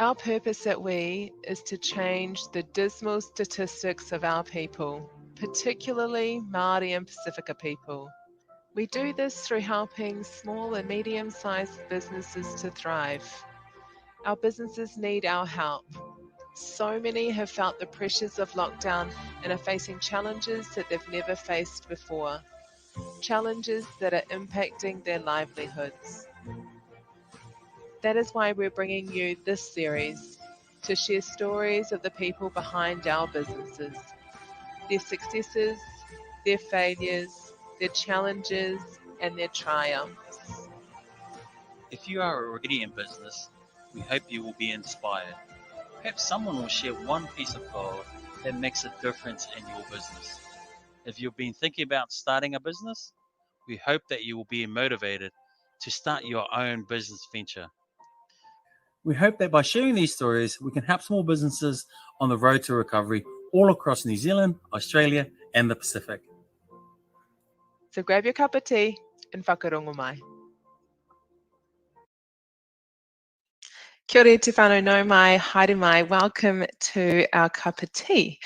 Our purpose at WE is to change the dismal statistics of our people, particularly Māori and Pasifika people. We do this through helping small and medium-sized businesses to thrive. Our businesses need our help. So many have felt the pressures of lockdown and are facing challenges that they've never faced before. Challenges that are impacting their livelihoods. That is why we're bringing you this series to share stories of the people behind our businesses, their successes, their failures, their challenges, and their triumphs. If you are already in business, we hope you will be inspired. Perhaps someone will share one piece of code that makes a difference in your business. If you've been thinking about starting a business, we hope that you will be motivated to start your own business venture. We hope that by sharing these stories, we can help small businesses on the road to recovery all across New Zealand, Australia, and the Pacific. So grab your cup of tea and whakarongo mai. Kia ora te whānau nau mai, haere mai. Welcome to our cup of tea.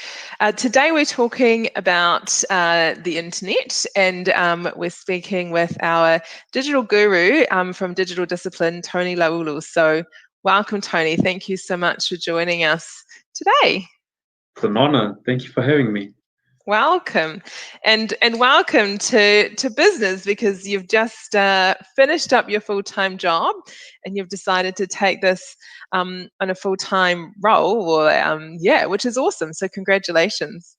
Today we're talking about the internet, and we're speaking with our digital guru from Digital Discipline, Tony Laulu. So welcome, Tony. Thank you so much for joining us today. It's an honour. Thank you for having me. Welcome, and welcome to business, because you've just finished up your full-time job and you've decided to take this on a full-time role, or which is awesome. So congratulations.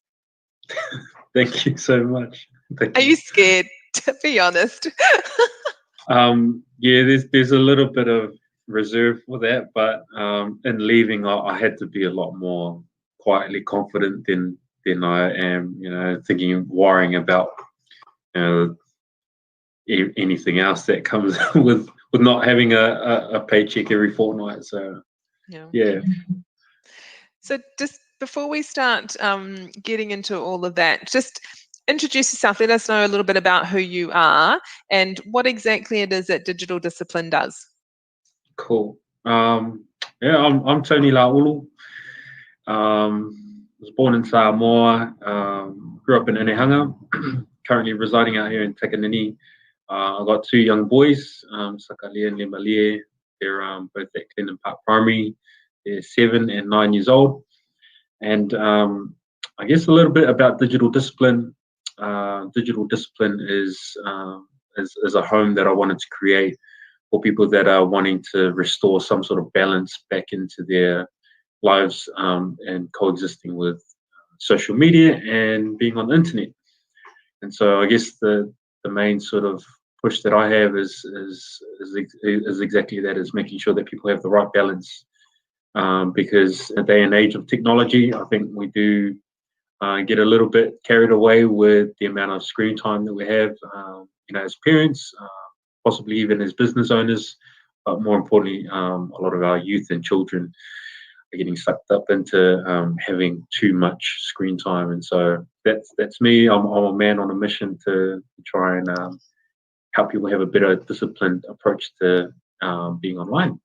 Thank you so much. Are you scared? To be honest. Yeah, there's a little bit of reserve for that, but in leaving, I had to be a lot more quietly confident than I am, worrying about anything else that comes with not having a paycheck every fortnight. So yeah. So just before we start getting into all of that, just introduce yourself. Let us know a little bit about who you are and what exactly it is that Digital Discipline does. Cool. I'm Tony Laulu. Was born in Samoa, grew up in Inehanga, currently residing out here in Takanini. I've got two young boys, Sakalia and Lemalie. They're both at Clinton Park Primary. They're 7 and 9 years old. And I guess a little bit about Digital Discipline. Digital Discipline is a home that I wanted to create for people that are wanting to restore some sort of balance back into their lives and coexisting with social media and being on the internet. And so I guess the main sort of push that I have is exactly that, is making sure that people have the right balance, because in a day and age of technology, I think we do get a little bit carried away with the amount of screen time that we have, as parents, possibly even as business owners, but more importantly, a lot of our youth and children are getting sucked up into having too much screen time. And so that's me. I'm a man on a mission to try and help people have a better disciplined approach to being online.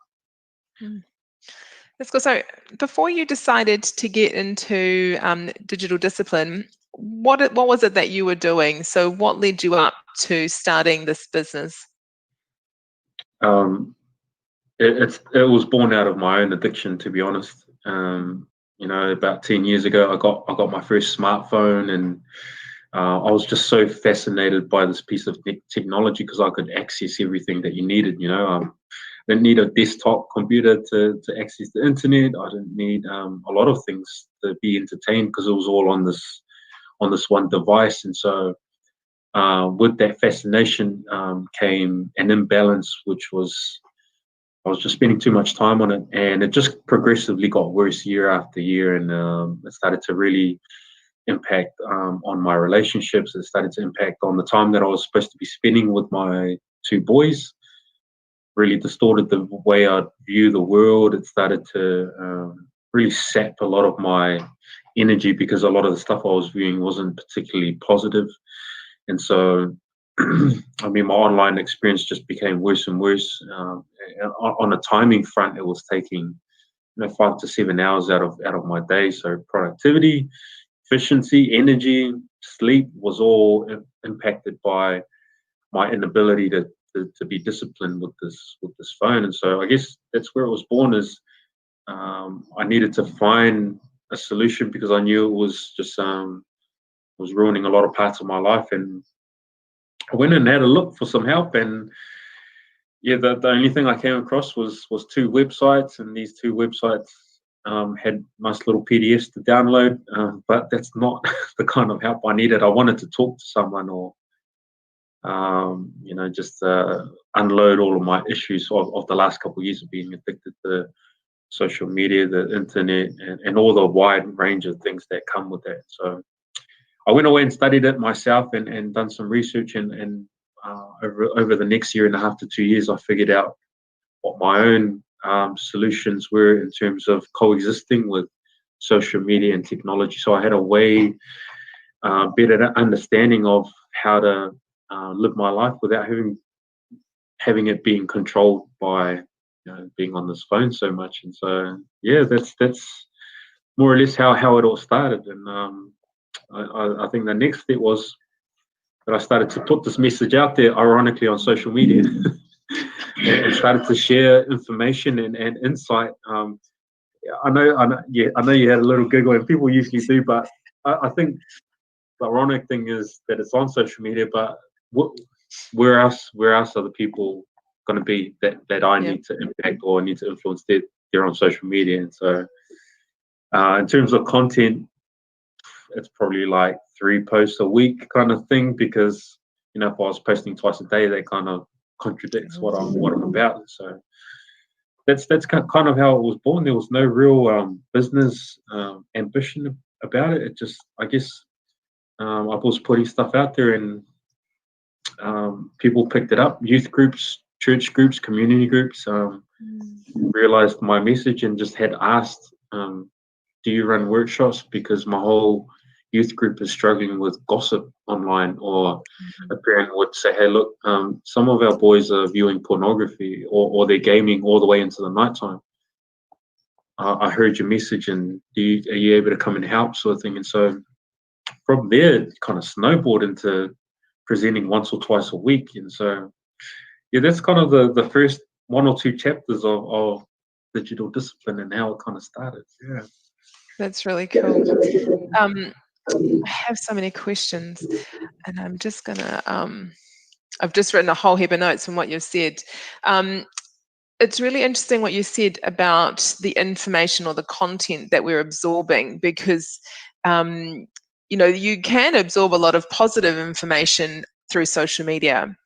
That's cool. So before you decided to get into Digital Discipline, what was it that you were doing? So what led you up to starting this business? It was born out of my own addiction, to be honest. About 10 years ago, I got my first smartphone, and I was just so fascinated by this piece of technology because I could access everything that you needed. I didn't need a desktop computer to access the internet. I didn't need a lot of things to be entertained because it was all on this one device. And so with that fascination came an imbalance, which was I was just spending too much time on it, and it just progressively got worse year after year, and it started to really impact on my relationships. It started to impact on the time that I was supposed to be spending with my two boys. Really distorted the way I view the world. It started to really sap a lot of my energy because a lot of the stuff I was viewing wasn't particularly positive. And so my online experience just became worse and worse. On a timing front, it was taking 5 to 7 hours out of my day. So productivity, efficiency, energy, sleep was all impacted by my inability to be disciplined with this phone. And so I guess that's where it was born, is I needed to find a solution, because I knew it was just was ruining a lot of parts of my life. And I went and had a look for some help, and yeah, the only thing I came across was 2 websites, and these 2 websites had nice little PDFs to download, but that's not the kind of help I needed. I wanted to talk to someone, or just unload all of my issues of the last couple of years of being addicted to social media, the internet, and all the wide range of things that come with that. So I went away and studied it myself, and done some research, and over the next 1.5 to 2 years, I figured out what my own solutions were in terms of coexisting with social media and technology. So I had a way better understanding of how to live my life without having it being controlled by being on this phone so much. And so yeah, that's more or less how it all started. And I think the next step was that I started to put this message out there, ironically, on social media, and started to share information and insight. I know you had a little giggle, and people usually do, but I think the ironic thing is that it's on social media, but where else are the people going to be that I need to impact or need to influence? They're on social media. And so in terms of content, it's probably like 3 posts a week kind of thing, because if I was posting twice a day, that kind of contradicts what I'm about. So that's kind of how it was born. There was no real business ambition about it. It just, I guess, I was putting stuff out there, and people picked it up. Youth groups, church groups, community groups realized my message and just had asked, do you run workshops? Because my whole youth group is struggling with gossip online, or a parent would say, hey, look, some of our boys are viewing pornography, or they're gaming all the way into the nighttime. I heard your message, and are you able to come and help, sort of thing. And so from there, it kind of snowballed into presenting once or twice a week. And so yeah, that's kind of the first 1 or 2 chapters of digital discipline, and how it kind of started. Yeah, that's really cool. I have so many questions, and I'm just gonna I've just written a whole heap of notes from what you've said. It's really interesting what you said about the information or the content that we're absorbing, because you can absorb a lot of positive information through social media,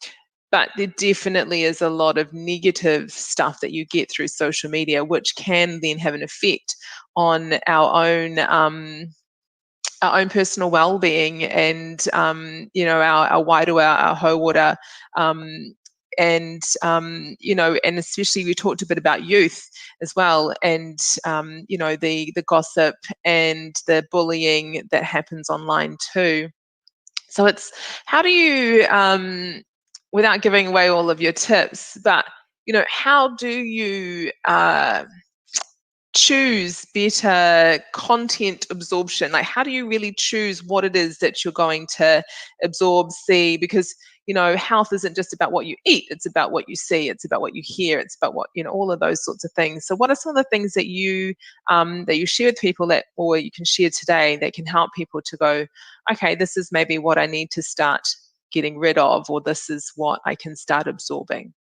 but there definitely is a lot of negative stuff that you get through social media, which can then have an effect on our own personal well-being, and our wairoa, our hauora, and especially we talked a bit about youth as well, and the gossip and the bullying that happens online too. So it's, how do you, without giving away all of your tips, but how do you choose better content absorption? Like, how do you really choose what it is that you're going to absorb, see? Because health isn't just about what you eat, it's about what you see, it's about what you hear, it's about what all of those sorts of things. So what are some of the things that you share with people, or you can share today, that can help people to go, okay, this is maybe what I need to start getting rid of, or this is what I can start absorbing?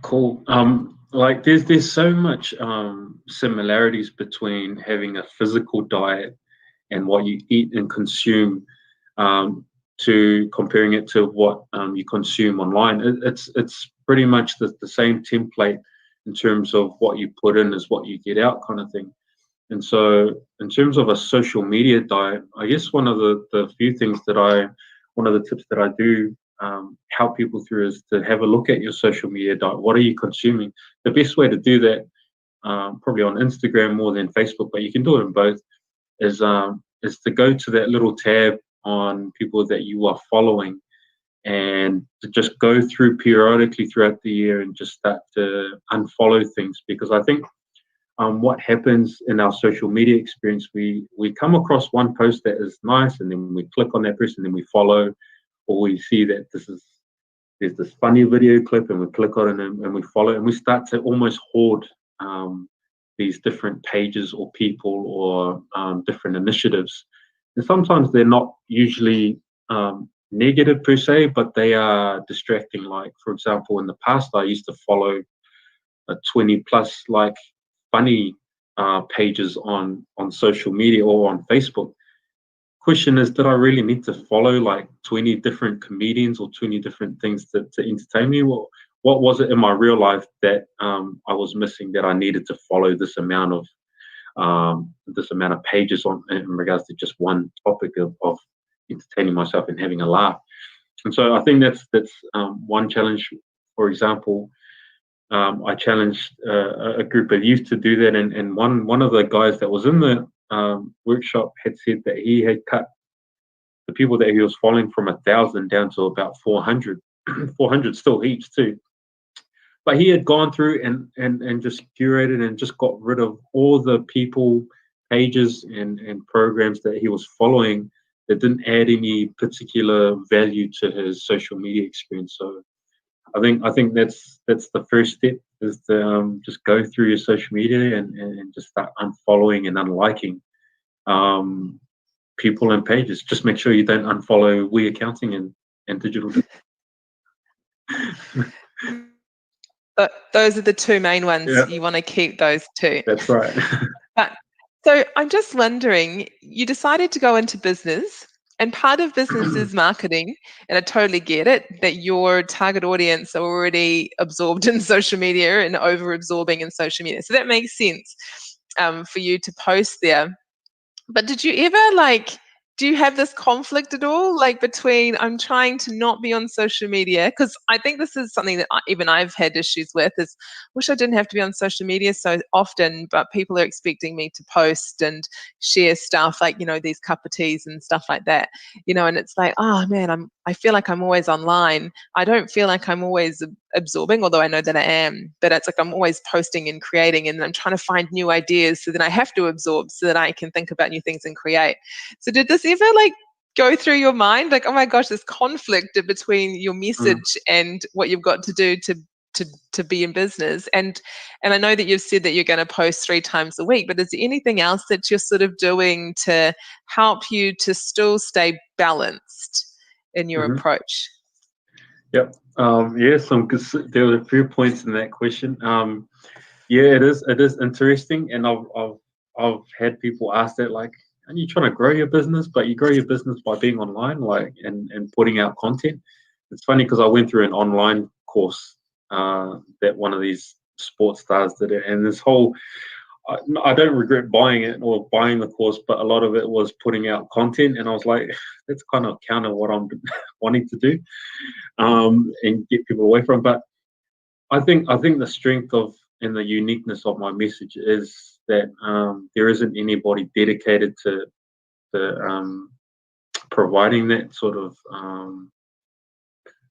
Cool. Like there's so much similarities between having a physical diet and what you eat and consume, to comparing it to what you consume online. It's pretty much the same template in terms of what you put in is what you get out, kind of thing. And so in terms of a social media diet, I guess one of the few things one of the tips that I do help people through is to have a look at your social media diet. What are you consuming? The best way to do that, probably on Instagram more than Facebook, but you can do it in both, is to go to that little tab on people that you are following, and to just go through periodically throughout the year and just start to unfollow things. Because I think what happens in our social media experience, we come across one post that is nice, and then we click on that person, and then we follow, or we see that there's this funny video clip, and we click on it, and we follow, and we start to almost hoard these different pages or people or different initiatives. And sometimes they're not usually negative per se, but they are distracting. Like, for example, in the past, I used to follow 20 plus like funny pages on social media or on Facebook. Question is, did I really need to follow like 20 different comedians or 20 different things to entertain me? Well, what was it in my real life that I was missing, that I needed to follow this amount of pages on in regards to just one topic of entertaining myself and having a laugh? And so I think that's one challenge. For example, I challenged a group of youth to do that, and one of the guys that was in the workshop had said that he had cut the people that he was following from 1,000 down to about 400. 400 still heaps too, but he had gone through and just curated and just got rid of all the people, pages and programs that he was following that didn't add any particular value to his social media experience. So I think that's the first step, is to just go through your social media and just start unfollowing and unliking people and pages. Just make sure you don't unfollow WE Accounting and Digital. Those are the two main ones. Yeah. You want to keep those two. That's right. But so I'm just wondering, you decided to go into business, and part of business is marketing, and I totally get it, that your target audience are already absorbed in social media and over absorbing in social media. So that makes sense for you to post there. But did you ever do you have this conflict at all, like between, I'm trying to not be on social media? Because I think this is something that even I've had issues with, is wish I didn't have to be on social media so often, but people are expecting me to post and share stuff like, these Kapu Tīs and stuff like that, and it's like, oh man, I feel like I'm always online. I don't feel like I'm always absorbing, although I know that I am, but it's like I'm always posting and creating, and I'm trying to find new ideas, so then I have to absorb so that I can think about new things and create. So did this ever go through your mind, like, oh my gosh, this conflict between your message and what you've got to do to be in business? And I know that you've said that you're going to post 3 times a week, but is there anything else that you're sort of doing to help you to still stay balanced in your approach? Yep. Yes, there were a few points in that question. Yeah, it is interesting, and I've had people ask that, like, are you trying to grow your business? But you grow your business by being online, and putting out content. It's funny because I went through an online course that one of these sports stars did it, and this whole, I don't regret buying it or buying the course, but a lot of it was putting out content, and I was like, that's kind of counter what I'm wanting to do, and get people away from. But I think the strength of and the uniqueness of my message is that there isn't anybody dedicated to providing that sort of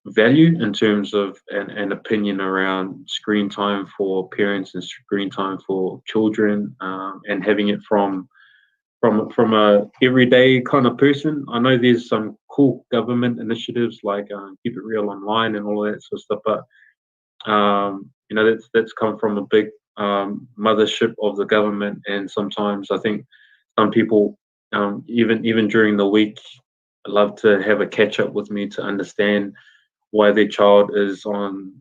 value in terms of an opinion around screen time for parents and screen time for children, and having it from a everyday kind of person. I know there's some cool government initiatives like Keep It Real Online and all of that sort of stuff, but that's come from a big mothership of the government, and sometimes I think some people, even during the week, love to have a catch up with me to understand why their child is on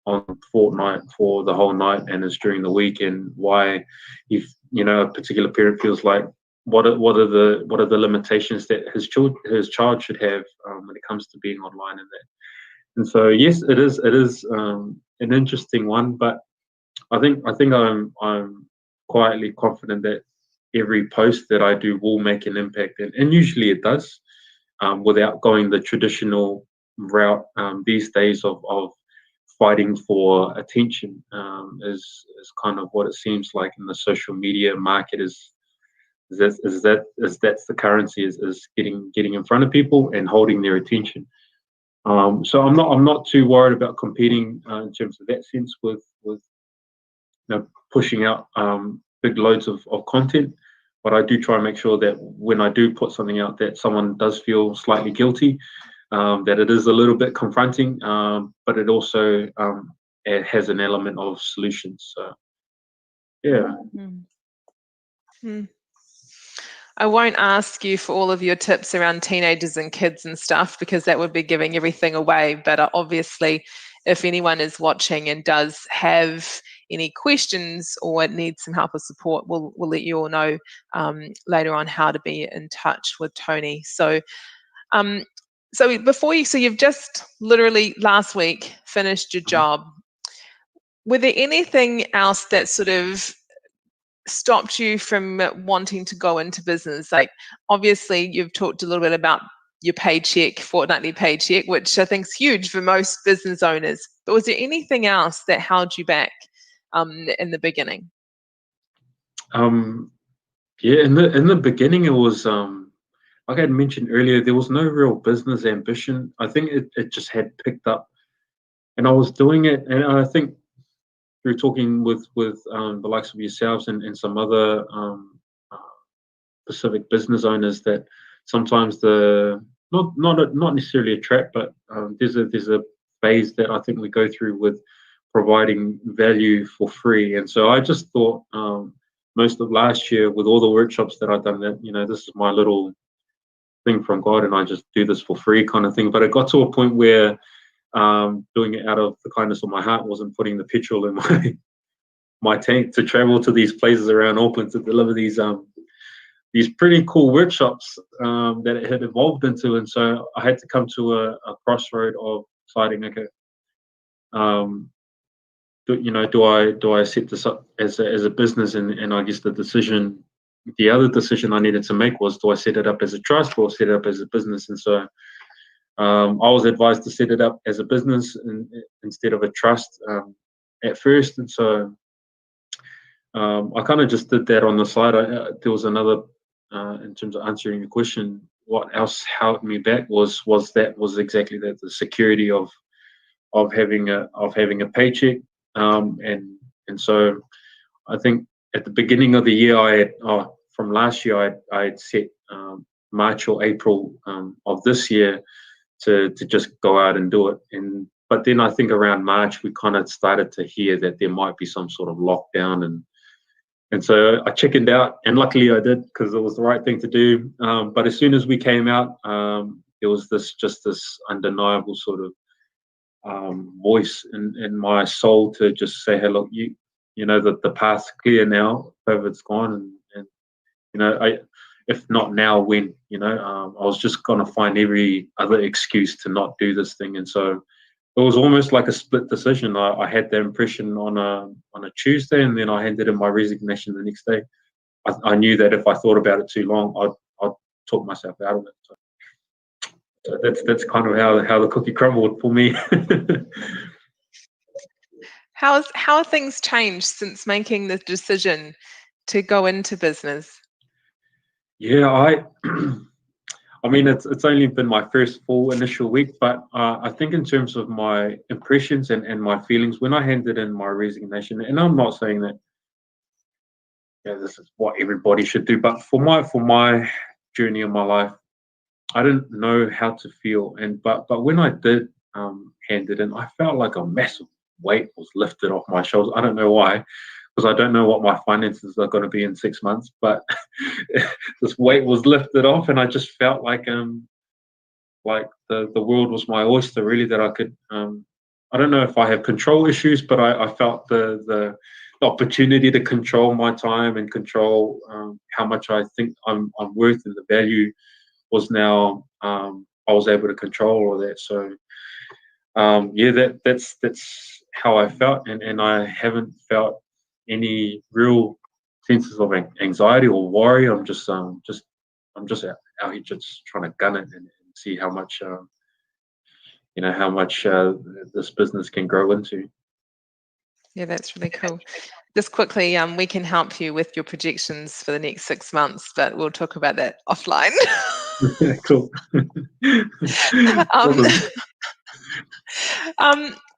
Fortnite for the whole night and is during the week, and why, if a particular parent feels like what are the limitations that his child should have when it comes to being online and that. And so yes, it is an interesting one, but I think I'm quietly confident that every post that I do will make an impact, and usually it does, without going the traditional route these days of fighting for attention, is kind of what it seems like in the social media market. Is that's the currency, is getting in front of people and holding their attention. So I'm not too worried about competing in terms of that sense with pushing out big loads of content, but I do try and make sure that when I do put something out, that someone does feel slightly guilty, that it is a little bit confronting, but it also it has an element of solutions. So, yeah. I won't ask you for all of your tips around teenagers and kids and stuff, because that would be giving everything away. But obviously, if anyone is watching and does have any questions or needs some help or support, we'll let you all know later on how to be in touch with Tony. So, so you've just literally last week finished your job. Were there anything else that sort of stopped you from wanting to go into business? Like, obviously you've talked a little bit about your fortnightly paycheck, which I think is huge for most business owners, but was there anything else that held you back in the beginning? Yeah, in the beginning, it was like I had mentioned earlier, there was no real business ambition. I think it just had picked up, and I was doing it, and I think through talking with the likes of yourselves and some other Pacific business owners, that sometimes not necessarily a trap, but there's a phase that I think we go through with providing value for free. And so I just thought most of last year, with all the workshops that I've done, that this is my little thing from God, and I just do this for free kind of thing. But it got to a point where doing it out of the kindness of my heart wasn't putting the petrol in my tank to travel to these places around Auckland to deliver these pretty cool workshops that it had evolved into. And so I had to come to a crossroad of deciding, okay, do I set this up as a business? And I guess the other decision I needed to make was, do I set it up as a trust or set it up as a business? And so I was advised to set it up as a business instead of a trust at first. And so I kind of just did that on the side. There was another, in terms of answering the question, what else held me back was exactly that, the security of having a paycheck. And so I think at the beginning of the year, from last year, I had set March or April of this year to just go out and do it. But then I think around March, we kind of started to hear that there might be some sort of lockdown, and so I chickened out, and luckily I did, because it was the right thing to do. But as soon as we came out, there was this undeniable sort of voice in my soul to just say, hey, look, the path's clear now. COVID's gone, and if not now, when? I was just gonna find every other excuse to not do this thing. And so it was almost like a split decision. I had the impression on a Tuesday, and then I handed in my resignation the next day. I knew that if I thought about it too long, I'd talk myself out of it. So that's kind of how the cookie crumbled for me. How have things changed since making the decision to go into business? Yeah, I mean, it's only been my first full initial week, but I think in terms of my impressions and my feelings, when I handed in my resignation, and I'm not saying that this is what everybody should do, but for my journey in my life, I didn't know how to feel, but when I did hand it in, I felt like a massive weight was lifted off my shoulders. I don't know why, because I don't know what my finances are going to be in 6 months, but this weight was lifted off, and I just felt like the world was my oyster, really, that I could. I don't know if I have control issues, but I felt the opportunity to control my time and control how much I think I'm worth, and the value was now I was able to control all of that. So that's how I felt, and I haven't felt any real senses of anxiety or worry. I'm just out here just trying to gun it and see how much this business can grow into. Yeah, that's really cool. Just quickly, we can help you with your projections for the next 6 months, but we'll talk about that offline. Cool.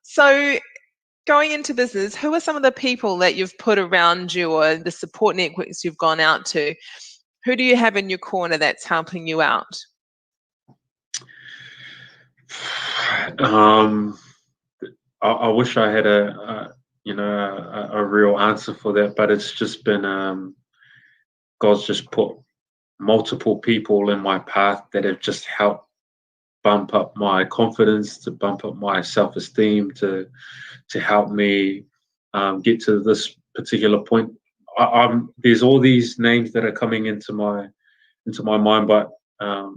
So going into business, who are some of the people that you've put around you or the support networks you've gone out to? Who do you have in your corner that's helping you out? I wish I had a real answer for that, but it's just been God's just put multiple people in my path that have just helped bump up my confidence, to bump up my self-esteem, to help me get to this particular point. There's all these names that are coming into my mind, but I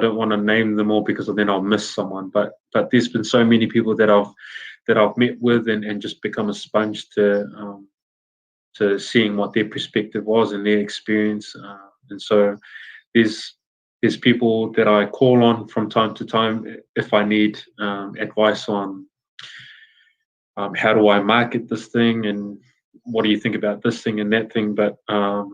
don't want to name them all because then I'll miss someone. But there's been so many people that I've met with and just become a sponge to seeing what their perspective was and their experience. And so there's people that I call on from time to time if I need advice on how do I market this thing and what do you think about this thing and that thing. But I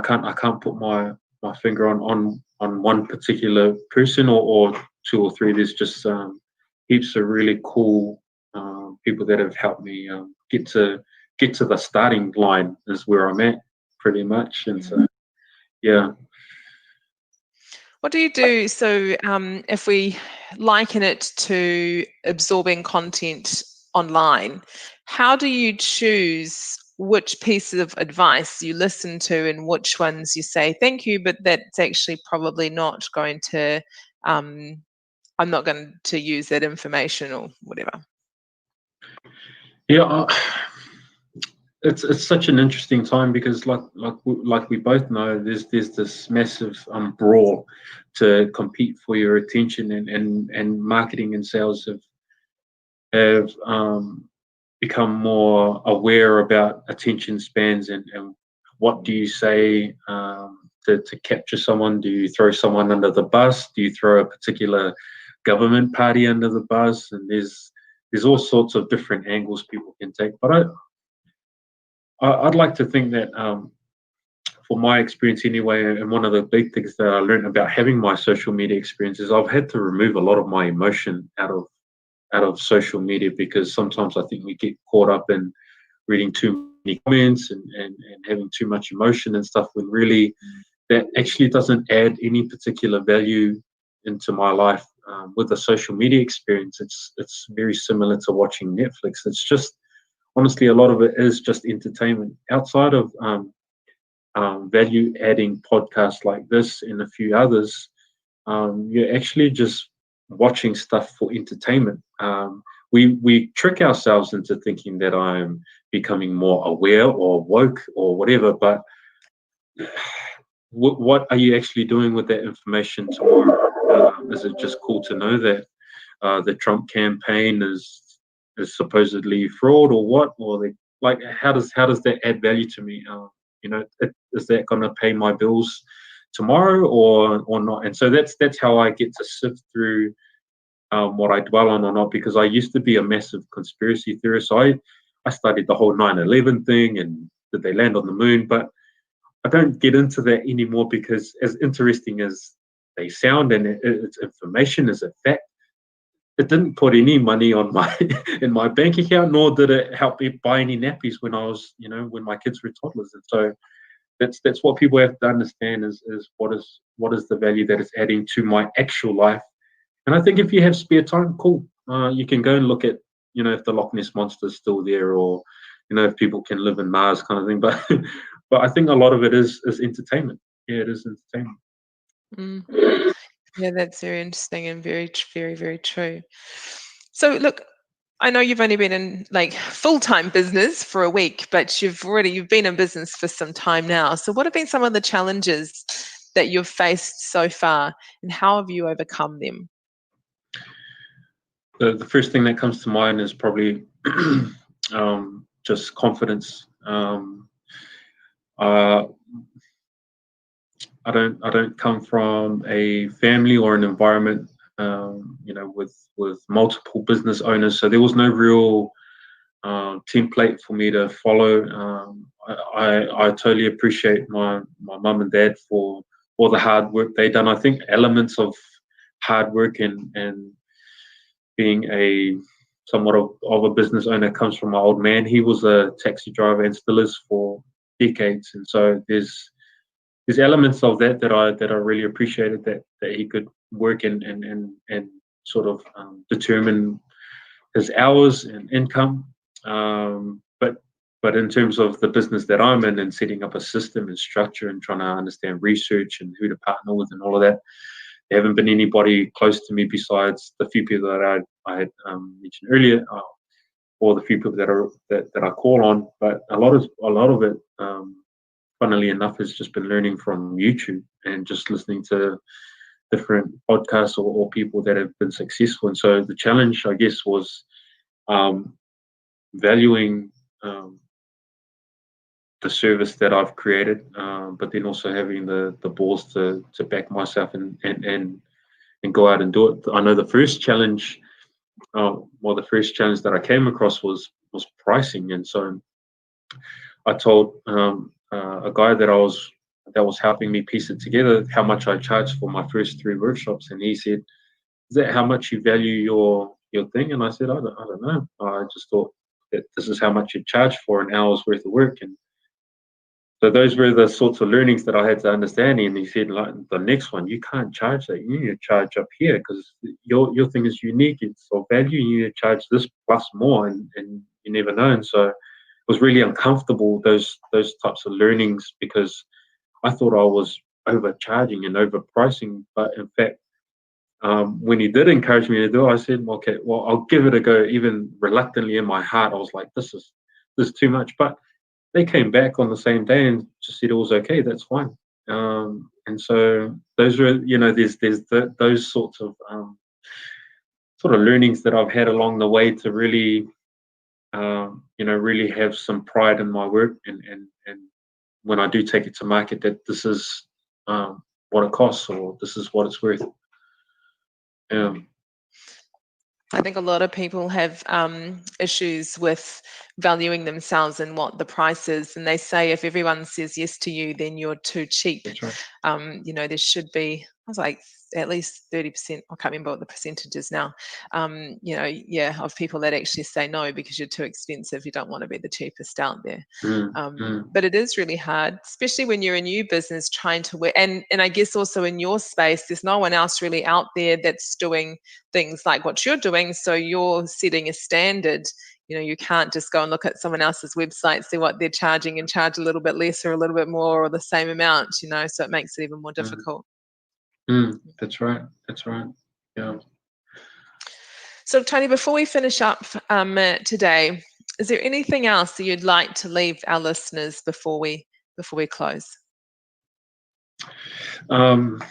can't put my finger on one particular person or two or three. There's just heaps of really cool people that have helped me get to the starting line is where I'm at pretty much. And so yeah. What do you do? So if we liken it to absorbing content online, how do you choose which pieces of advice you listen to and which ones you say thank you, but that's actually probably not going to, I'm not going to use that information or whatever? Yeah, it's such an interesting time because like we both know, there's this massive brawl to compete for your attention, and marketing and sales have become more aware about attention spans and what do you say to capture someone. Do you throw someone under the bus? Do you throw a particular government party under the bus? And there's all sorts of different angles people can take. But I'd like to think that for my experience anyway, and one of the big things that I learned about having my social media experience is I've had to remove a lot of my emotion out of social media, because sometimes I think we get caught up in reading too many comments and having too much emotion and stuff, when really that actually doesn't add any particular value into my life. With a social media experience, it's very similar to watching Netflix. It's just, honestly, a lot of it is just entertainment. Outside of value-adding podcasts like this and a few others, you're actually just watching stuff for entertainment. We trick ourselves into thinking that I'm becoming more aware or woke or whatever, but what are you actually doing with that information tomorrow? Is it just cool to know that the Trump campaign is supposedly fraud or what? Or how does that add value to me? Is that going to pay my bills tomorrow or not? And so that's how I get to sift through what I dwell on or not, because I used to be a massive conspiracy theorist. So I studied the whole 9/11 thing and did they land on the moon, but I don't get into that anymore, because as interesting as they sound and it's information, is a fact, it didn't put any money on in my bank account, nor did it help me buy any nappies when I was, when my kids were toddlers. And so that's what people have to understand is what is the value that it's adding to my actual life. And I think if you have spare time, cool, you can go and look at, if the Loch Ness monster is still there, or if people can live in Mars, kind of thing. But I think a lot of it is entertainment. Yeah, it is entertainment. Yeah, that's very interesting and very, very, very true. So look, I know you've only been in full-time business for a week, but you've been in business for some time now. So what have been some of the challenges that you've faced so far, and how have you overcome them? The first thing that comes to mind is probably just confidence. I don't come from a family or an environment, with multiple business owners. So there was no real template for me to follow. I totally appreciate my mum and dad for all the hard work they done. I think elements of hard work and being a somewhat of a business owner comes from my old man. He was a taxi driver and still is for decades, and so there's elements of that that I really appreciated, that he could work and sort of determine his hours and income. But in terms of the business that I'm in and setting up a system and structure and trying to understand research and who to partner with and all of that, there haven't been anybody close to me besides the few people that I had mentioned earlier, or the few people that I call on. But a lot of it, funnily enough, has just been learning from YouTube and just listening to different podcasts or people that have been successful. And so the challenge, I guess, was valuing the service that I've created, but then also having the balls to back myself and go out and do it. I know the first challenge, the first challenge that I came across was pricing, and so I told a guy that was helping me piece it together how much I charged for my first 3 workshops, and he said, "Is that how much you value your thing?" And I said, I don't know. I just thought that this is how much you charge for an hour's worth of work. And so those were the sorts of learnings that I had to understand. And he said, like, the next one, you can't charge that. You need to charge up here because your thing is unique. It's of value. You need to charge this plus more, and you never know. And so it was really uncomfortable, those types of learnings, because I thought I was overcharging and overpricing. But in fact, when he did encourage me to do it, I said, okay, well, I'll give it a go. Even reluctantly in my heart, I was like, this is too much. But they came back on the same day and just said it was okay. That's fine. And so those were, there's those sorts of learnings that I've had along the way to really, really have some pride in my work, and when I do take it to market, that this is what it costs, or this is what it's worth. I think a lot of people have issues with valuing themselves and what the price is, and they say if everyone says yes to you, then you're too cheap. That's right. There should be, I was like, at least 30%. I can't remember what the percentage is now. Of people that actually say no because you're too expensive. You don't want to be the cheapest out there. But it is really hard, especially when you're a new business trying to work. And I guess also in your space, there's no one else really out there that's doing things like what you're doing. So you're setting a standard. You can't just go and look at someone else's website, see what they're charging, and charge a little bit less or a little bit more or the same amount. So it makes it even more difficult. That's right. Yeah. So Tony, before we finish up today, is there anything else that you'd like to leave our listeners before we close? Look,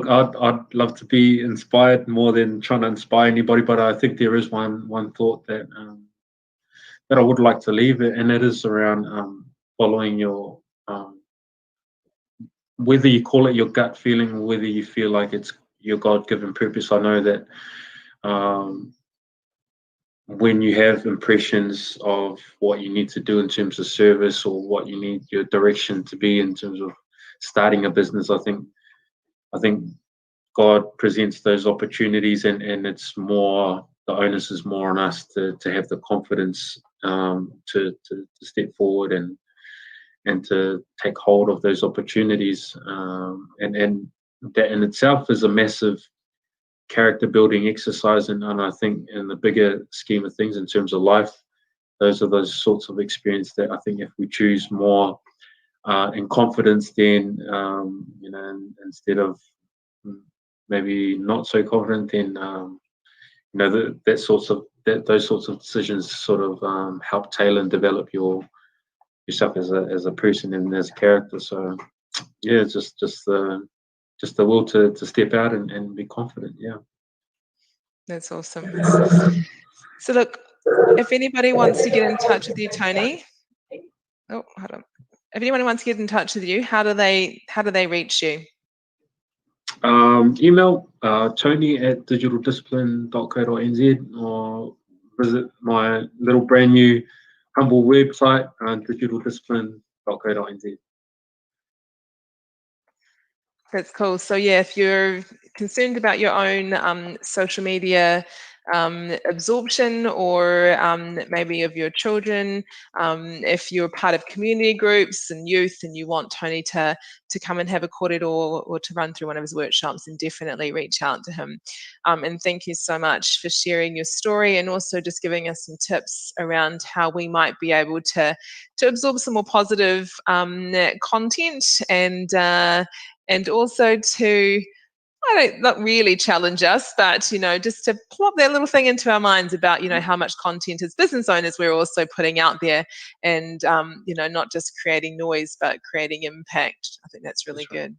I'd love to be inspired more than trying to inspire anybody, but I think there is one thought that I would like to leave, and it is around following your whether you call it your gut feeling or whether you feel like it's your God-given purpose. I know that when you have impressions of what you need to do in terms of service, or what you need your direction to be in terms of starting a business, I think God presents those opportunities, and it's more, the onus is more on us to have the confidence to step forward and to take hold of those opportunities, and that in itself is a massive character building exercise. And I think in the bigger scheme of things in terms of life, those are those sorts of experience that I think if we choose more in confidence, then instead of maybe not so confident, then those sorts of decisions sort of help tailor and develop yourself as a person and as a character. So yeah, just the will to step out and be confident. Yeah, that's awesome. So look, if anybody wants to get in touch with you, Tony, hold on. If anyone wants to get in touch with you, how do they reach you? Email tony@digitaldiscipline.co.nz, or visit my little brand new humble website, digitaldiscipline.co.nz. That's cool. So yeah, if you're concerned about your own social media absorption, or maybe of your children. If you're part of community groups and youth and you want Tony to come and have a kōrero or to run through one of his workshops, then definitely reach out to him. And thank you so much for sharing your story, and also just giving us some tips around how we might be able to absorb some more positive content, and also to, not really challenge us, but, you know, just to plop that little thing into our minds about, you know, how much content as business owners we're also putting out there, and, you know, not just creating noise, but creating impact. I think that's really good.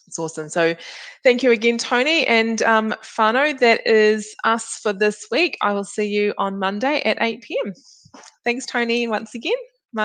It's awesome. So thank you again, Tony. And whānau, that is us for this week. I will see you on Monday at 8 p.m. Thanks, Tony, once again.